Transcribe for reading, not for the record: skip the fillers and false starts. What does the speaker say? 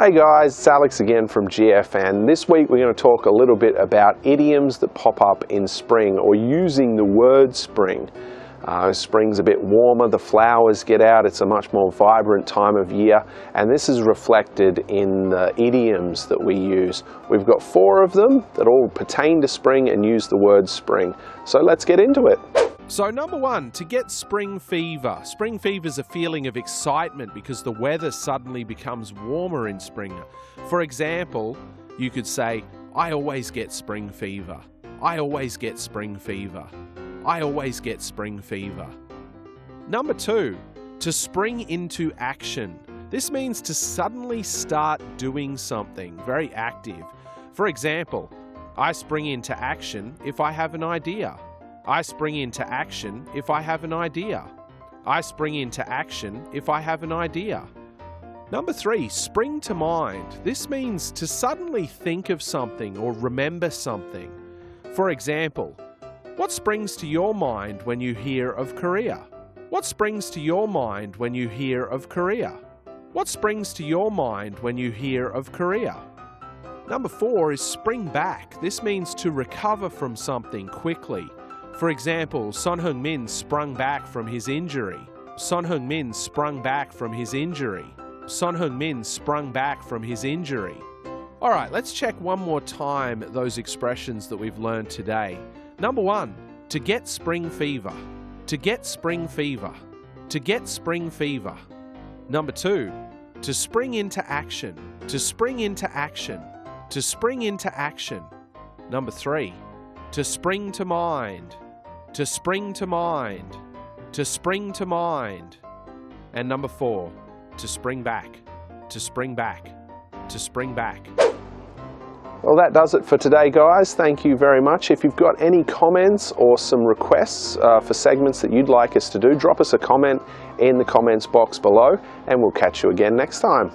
Hey guys, it's Alex again from GF, and this week we're going to talk a little bit about idioms that pop up in spring, or using the word spring. Spring's a bit warmer, the flowers get out, it's a much more vibrant time of year, and this is reflected in the idioms that we use. We've got 4 of them that all pertain to spring and use the word spring. So let's get into it. So number 1, to get spring fever. Spring fever is a feeling of excitement because the weather suddenly becomes warmer in spring. For example, you could say, I always get spring fever. I always get spring fever. I always get spring fever. Number 2, to spring into action. This means to suddenly start doing something, very active. For example, I spring into action if I have an idea. I spring into action if I have an idea. I spring into action if I have an idea. Number 3, spring to mind. This means to suddenly think of something or remember something. For example, what springs to your mind when you hear of Korea? What springs to your mind when you hear of Korea? What springs to your mind when you hear of Korea? Number 4 is spring back. This means to recover from something quickly. For example, Son Heung-min sprung back from his injury. Son Heung-min sprung back from his injury. Son Heung-min sprung back from his injury. All right, let's check one more time those expressions that we've learned today. Number 1, to get spring fever. To get spring fever. To get spring fever. Number 2, to spring into action. To spring into action. To spring into action. Number 3, to spring to mind. To spring to mind. To spring to mind. And number 4, to spring back. To spring back. To spring back. Well, that does it for today, guys. Thank you very much. If you've got any comments or some requests for segments that you'd like us to do, drop us a comment in the comments box below, and we'll catch you again next time.